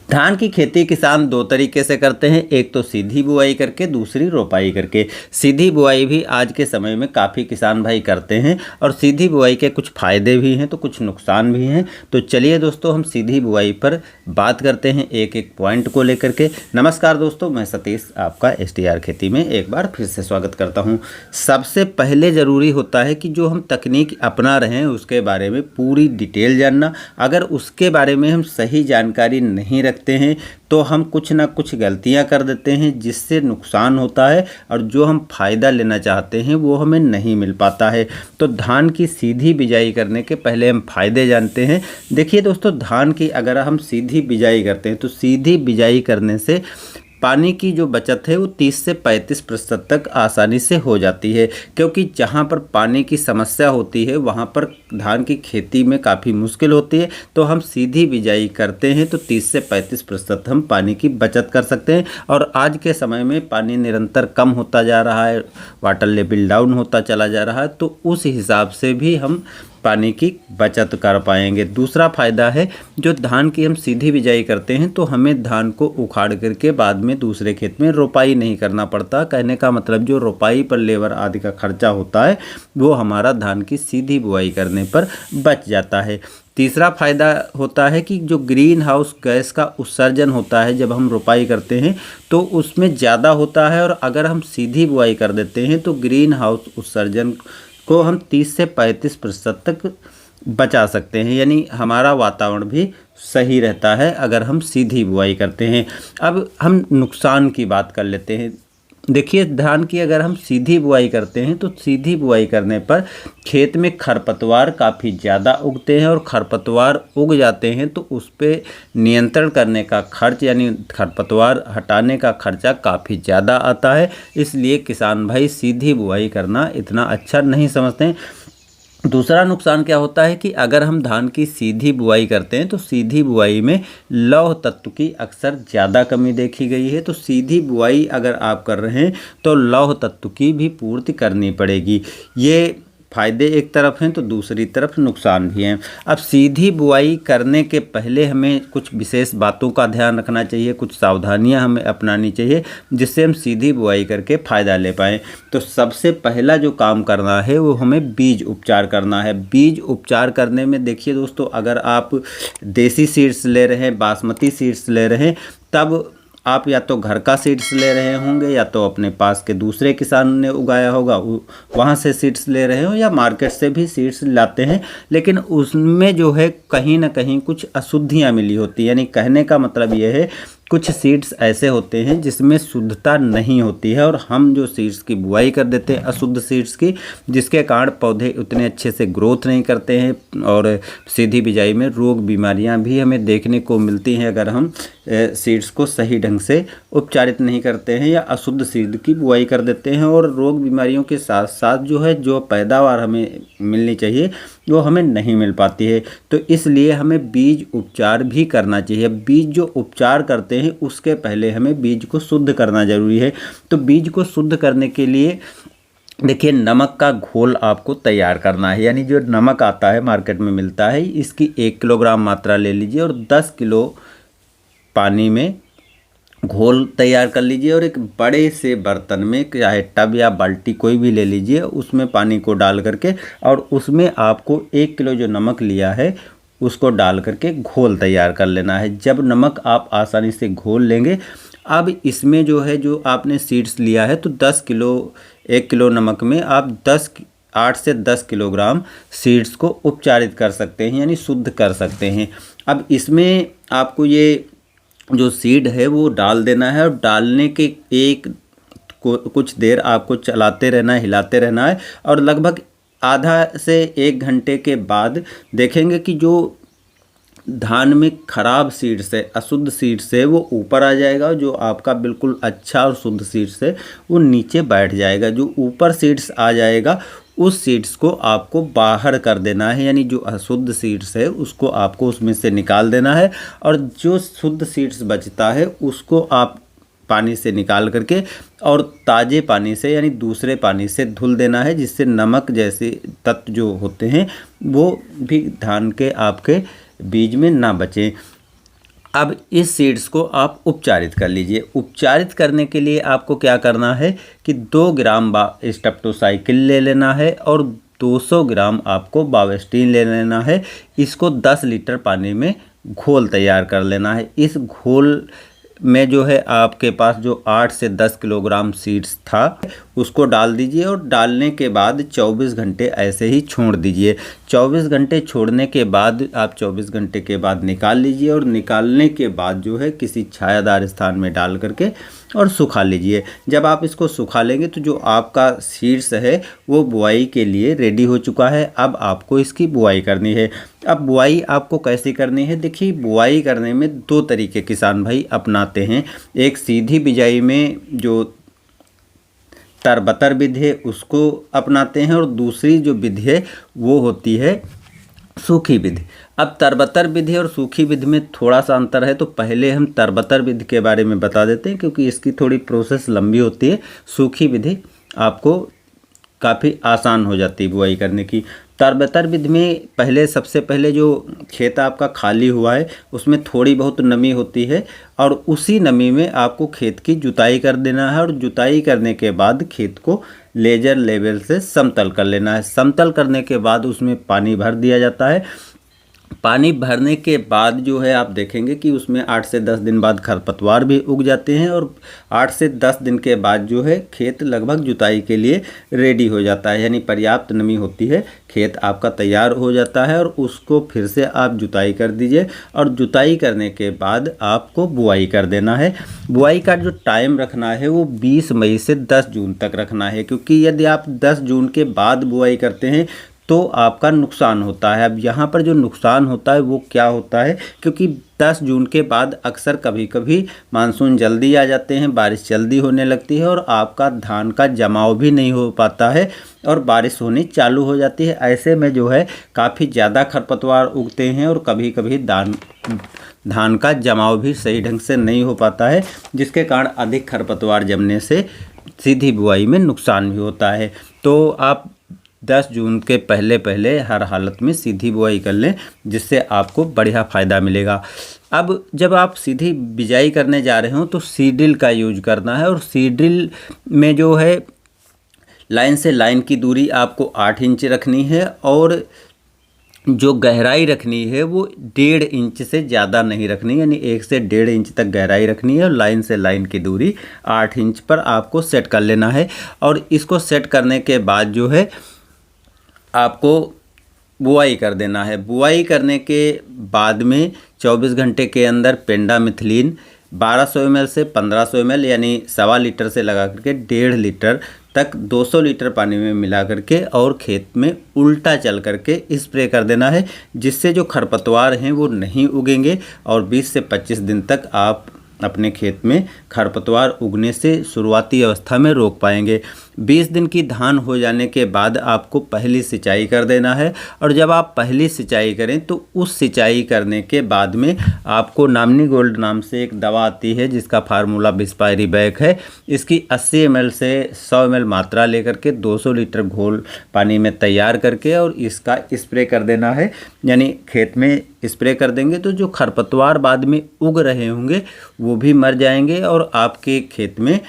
धान की खेती किसान दो तरीके से करते हैं, एक तो सीधी बुआई करके, दूसरी रोपाई करके। सीधी बुआई भी आज के समय में काफ़ी किसान भाई करते हैं और सीधी बुआई के कुछ फ़ायदे भी हैं तो कुछ नुकसान भी हैं। तो चलिए दोस्तों, हम सीधी बुआई पर बात करते हैं एक एक पॉइंट को लेकर के। नमस्कार दोस्तों, मैं सतीश आपका STR खेती में एक बार फिर से स्वागत करता हूँ। सबसे पहले ज़रूरी होता है कि जो हम तकनीक अपना रहे हैं उसके बारे में पूरी डिटेल जानना। अगर उसके बारे में हम सही जानकारी नहीं रखते हैं तो हम कुछ ना कुछ गलतियां कर देते हैं जिससे नुकसान होता है और जो हम फ़ायदा लेना चाहते हैं वो हमें नहीं मिल पाता है। तो धान की सीधी बिजाई करने के पहले हम फ़ायदे जानते हैं। देखिए दोस्तों, धान की अगर हम सीधी बिजाई करते हैं तो सीधी बिजाई करने से पानी की जो बचत है वो 30 से 35% तक आसानी से हो जाती है, क्योंकि जहाँ पर पानी की समस्या होती है वहाँ पर धान की खेती में काफ़ी मुश्किल होती है। तो हम सीधी बिजाई करते हैं तो 30 से 35% हम पानी की बचत कर सकते हैं। और आज के समय में पानी निरंतर कम होता जा रहा है, वाटर लेवल डाउन होता चला जा रहा है, तो उस हिसाब से भी हम पानी की बचत कर पाएंगे। दूसरा फ़ायदा है, जो धान की हम सीधी बिजाई करते हैं तो हमें धान को उखाड़ करके बाद में दूसरे खेत में रोपाई नहीं करना पड़ता। कहने का मतलब जो रोपाई पर लेबर आदि का खर्चा होता है वो हमारा धान की सीधी बुआई करने पर बच जाता है। तीसरा फ़ायदा होता है कि जो ग्रीन हाउस गैस का उत्सर्जन होता है जब हम रोपाई करते हैं तो उसमें ज़्यादा होता है, और अगर हम सीधी बुआई कर देते हैं तो ग्रीन हाउस उत्सर्जन को हम 30 से 35% तक बचा सकते हैं, यानी हमारा वातावरण भी सही रहता है अगर हम सीधी बुआई करते हैं। अब हम नुकसान की बात कर लेते हैं। देखिए, धान की अगर हम सीधी बुआई करते हैं तो सीधी बुआई करने पर खेत में खरपतवार काफ़ी ज़्यादा उगते हैं, और खरपतवार उग जाते हैं तो उस पर नियंत्रण करने का खर्च यानी खरपतवार हटाने का खर्चा काफ़ी ज़्यादा आता है। इसलिए किसान भाई सीधी बुआई करना इतना अच्छा नहीं समझते हैं। दूसरा नुकसान क्या होता है कि अगर हम धान की सीधी बुआई करते हैं तो सीधी बुआई में लौह तत्व की अक्सर ज़्यादा कमी देखी गई है। तो सीधी बुआई अगर आप कर रहे हैं तो लौह तत्व की भी पूर्ति करनी पड़ेगी। ये फ़ायदे एक तरफ हैं तो दूसरी तरफ नुकसान भी हैं। अब सीधी बुआई करने के पहले हमें कुछ विशेष बातों का ध्यान रखना चाहिए, कुछ सावधानियां हमें अपनानी चाहिए जिससे हम सीधी बुआई करके फ़ायदा ले पाएँ। तो सबसे पहला जो काम करना है वो हमें बीज उपचार करना है। बीज उपचार करने में देखिए दोस्तों, अगर आप देसी सीड्स ले रहे हैं, बासमती सीड्स ले रहे हैं, तब आप या तो घर का सीड्स ले रहे होंगे या तो अपने पास के दूसरे किसान ने उगाया होगा वहाँ से सीड्स ले रहे हो, या मार्केट से भी सीड्स लाते हैं, लेकिन उसमें जो है कहीं ना कहीं कुछ अशुद्धियाँ मिली होती हैं। यानी कहने का मतलब ये है, कुछ सीड्स ऐसे होते हैं जिसमें शुद्धता नहीं होती है, और हम जो सीड्स की बुआई कर देते हैं अशुद्ध सीड्स की, जिसके कारण पौधे उतने अच्छे से ग्रोथ नहीं करते हैं और सीधी बिजाई में रोग बीमारियां भी हमें देखने को मिलती हैं अगर हम सीड्स को सही ढंग से उपचारित नहीं करते हैं या अशुद्ध सीड की बुआई कर देते हैं। और रोग बीमारियों के साथ साथ जो है जो पैदावार हमें मिलनी चाहिए वो हमें नहीं मिल पाती है। तो इसलिए हमें बीज उपचार भी करना चाहिए। बीज जो उपचार करते हैं उसके पहले हमें बीज को शुद्ध करना ज़रूरी है। तो बीज को शुद्ध करने के लिए देखिए, नमक का घोल आपको तैयार करना है। यानी जो नमक आता है मार्केट में मिलता है, इसकी 1 किलोग्राम मात्रा ले लीजिए और 10 किलो पानी में घोल तैयार कर लीजिए, और एक बड़े से बर्तन में, चाहे टब या बाल्टी कोई भी ले लीजिए, उसमें पानी को डाल करके और उसमें आपको 1 किलो जो नमक लिया है उसको डाल करके घोल तैयार कर लेना है। जब नमक आप आसानी से घोल लेंगे, अब इसमें जो है जो आपने सीड्स लिया है तो 1 किलो नमक में आप 8 से 10 किलोग्राम सीड्स को उपचारित कर सकते हैं, यानी शुद्ध कर सकते हैं। अब इसमें आपको ये जो सीड है वो डाल देना है, और डालने के कुछ देर आपको चलाते रहना है, हिलाते रहना है, और लगभग आधा से 1 घंटे के बाद देखेंगे कि जो धान में खराब सीड्स है, अशुद्ध सीड्स है, वो ऊपर आ जाएगा, जो आपका बिल्कुल अच्छा और शुद्ध सीड्स है वो नीचे बैठ जाएगा। जो ऊपर सीड्स आ जाएगा उस सीड्स को आपको बाहर कर देना है, यानी जो अशुद्ध सीड्स है उसको आपको उसमें से निकाल देना है, और जो शुद्ध सीड्स बचता है उसको आप पानी से निकाल करके और ताज़े पानी से यानी दूसरे पानी से धुल देना है, जिससे नमक जैसे तत्व जो होते हैं वो भी धान के आपके बीज में ना बचें। अब इस सीड्स को आप उपचारित कर लीजिए। उपचारित करने के लिए आपको क्या करना है कि 2 ग्राम स्टेप्टोसाइकिल ले लेना है और 200 ग्राम आपको बावेस्टीन ले लेना है। इसको 10 लीटर पानी में घोल तैयार कर लेना है। इस घोल में जो है आपके पास जो 8 से 10 किलोग्राम सीड्स था उसको डाल दीजिए और डालने के बाद 24 घंटे ऐसे ही छोड़ दीजिए। 24 घंटे छोड़ने के बाद आप 24 घंटे के बाद निकाल लीजिए और निकालने के बाद जो है किसी छायादार स्थान में डाल करके और सुखा लीजिए। जब आप इसको सुखा लेंगे तो जो आपका सीड्स है वो बुआई के लिए रेडी हो चुका है। अब आपको इसकी बुआई करनी है। अब बुआई आपको कैसे करनी है, देखिए बुआई करने में 2 तरीके किसान भाई अपनाते हैं। एक सीधी बिजाई में जो तरबतर विधि है उसको अपनाते हैं और दूसरी जो विधि है वो होती है सूखी विधि। अब तरबतर विधि और सूखी विधि में थोड़ा सा अंतर है, तो पहले हम तरबतर विधि के बारे में बता देते हैं क्योंकि इसकी थोड़ी प्रोसेस लंबी होती है। सूखी विधि आपको काफ़ी आसान हो जाती है बुआई करने की। तरबतर विधि में सबसे पहले जो खेत आपका खाली हुआ है उसमें थोड़ी बहुत नमी होती है और उसी नमी में आपको खेत की जुताई कर देना है और जुताई करने के बाद खेत को लेजर लेवल से समतल कर लेना है। समतल करने के बाद उसमें पानी भर दिया जाता है। पानी भरने के बाद जो है आप देखेंगे कि उसमें 8 से 10 दिन बाद खरपतवार भी उग जाते हैं और 8 से 10 दिन के बाद जो है खेत लगभग जुताई के लिए रेडी हो जाता है, यानी पर्याप्त नमी होती है, खेत आपका तैयार हो जाता है और उसको फिर से आप जुताई कर दीजिए और जुताई करने के बाद आपको बुआई कर देना है। बुआई का जो टाइम रखना है वो 20 मई से 10 जून तक रखना है, क्योंकि यदि आप 10 जून के बाद बुआई करते हैं तो आपका नुकसान होता है। अब यहाँ पर जो नुकसान होता है वो क्या होता है, क्योंकि 10 जून के बाद अक्सर कभी कभी मानसून जल्दी आ जाते हैं, बारिश जल्दी होने लगती है और आपका धान का जमाव भी नहीं हो पाता है और बारिश होनी चालू हो जाती है। ऐसे में जो है काफ़ी ज़्यादा खरपतवार उगते हैं और कभी कभी धान का जमाव भी सही ढंग से नहीं हो पाता है, जिसके कारण अधिक खरपतवार जमने से सीधी बुआई में नुकसान भी होता है। तो आप 10 जून के पहले हर हालत में सीधी बुआई कर लें, जिससे आपको बढ़िया फ़ायदा मिलेगा। अब जब आप सीधी बिजाई करने जा रहे हो तो सीड्रिल का यूज करना है और सीड्रिल में जो है लाइन से लाइन की दूरी आपको 8 इंच रखनी है और जो गहराई रखनी है वो 1.5 इंच से ज़्यादा नहीं रखनी, यानी 1 से 1.5 इंच तक गहराई रखनी है और लाइन से लाइन की दूरी 8 इंच पर आपको सेट कर लेना है। और इसको सेट करने के बाद जो है आपको बुआई कर देना है। बुआई करने के बाद में 24 घंटे के अंदर पेंडामिथलिन 1200 ml से 1500 ml यानी 1.25 लीटर से लगा करके 1.5 लीटर तक 200 लीटर पानी में मिला करके और खेत में उल्टा चल करके स्प्रे कर देना है, जिससे जो खरपतवार हैं वो नहीं उगेंगे और 20 से 25 दिन तक आप अपने खेत में खरपतवार उगने से शुरुआती अवस्था में रोक पाएंगे। 20 दिन की धान हो जाने के बाद आपको पहली सिंचाई कर देना है और जब आप पहली सिंचाई करें तो उस सिंचाई करने के बाद में आपको नामनी गोल्ड नाम से एक दवा आती है जिसका फार्मूला बिस्पायरिबैक है। इसकी 80 ml से 100 ml मात्रा लेकर के 200 लीटर घोल पानी में तैयार करके और इसका स्प्रे कर देना है, यानी खेत में स्प्रे कर देंगे तो जो खरपतवार बाद में उग रहे होंगे वो भी मर जाएंगे और आपके खेत में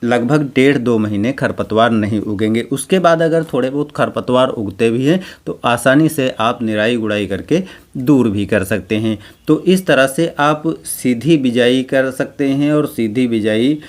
लगभग 1.5-2 महीने खरपतवार नहीं उगेंगे। उसके बाद अगर थोड़े बहुत खरपतवार उगते भी हैं तो आसानी से आप निराई गुड़ाई करके दूर भी कर सकते हैं। तो इस तरह से आप सीधी बिजाई कर सकते हैं और सीधी बिजाई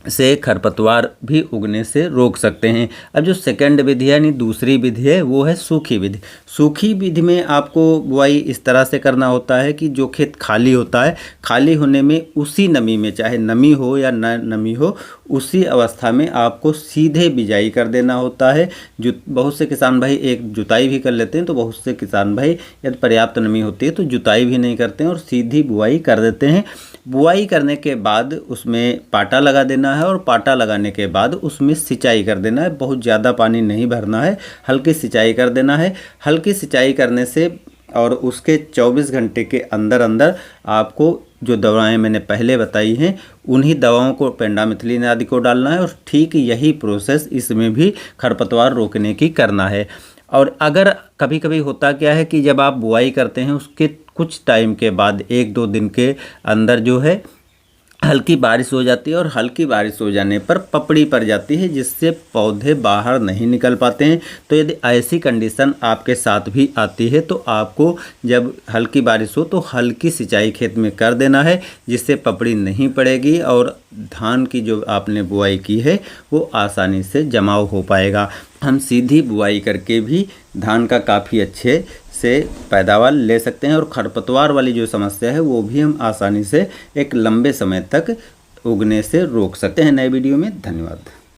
से खरपतवार भी उगने से रोक सकते हैं। अब जो सेकंड विधि यानी दूसरी विधि है वो है सूखी विधि। सूखी विधि में आपको बुआई इस तरह से करना होता है कि जो खेत खाली होता है, खाली होने में उसी नमी में, चाहे नमी हो या न नमी हो, उसी अवस्था में आपको सीधे बिजाई कर देना होता है। बहुत से किसान भाई एक जुताई भी कर लेते हैं, तो बहुत से किसान भाई यदि पर्याप्त नमी होती है तो जुताई भी नहीं करते हैं और सीधी बुआई कर देते हैं। बुआई करने के बाद उसमें पाटा लगा देना है और पाटा लगाने के बाद उसमें सिंचाई कर देना है। बहुत ज़्यादा पानी नहीं भरना है, हल्की सिंचाई कर देना है। हल्की सिंचाई करने से और उसके 24 घंटे के अंदर अंदर आपको जो दवाएं मैंने पहले बताई हैं उन्हीं दवाओं को, पेंडामिथलिन आदि को डालना है और ठीक यही प्रोसेस इसमें भी खरपतवार रोकने की करना है। और अगर कभी कभी होता क्या है कि जब आप बुआई करते हैं उसके कुछ टाइम के बाद 1-2 दिन के अंदर जो है हल्की बारिश हो जाती है, और हल्की बारिश हो जाने पर पपड़ी पड़ जाती है, जिससे पौधे बाहर नहीं निकल पाते हैं। तो यदि ऐसी कंडीशन आपके साथ भी आती है तो आपको जब हल्की बारिश हो तो हल्की सिंचाई खेत में कर देना है, जिससे पपड़ी नहीं पड़ेगी और धान की जो आपने बुआई की है वो आसानी से जमाव हो पाएगा। हम सीधी बुआई करके भी धान का काफ़ी अच्छे से पैदावार ले सकते हैं, और खरपतवार वाली जो समस्या है वो भी हम आसानी से एक लंबे समय तक उगने से रोक सकते हैं। नए वीडियो में धन्यवाद।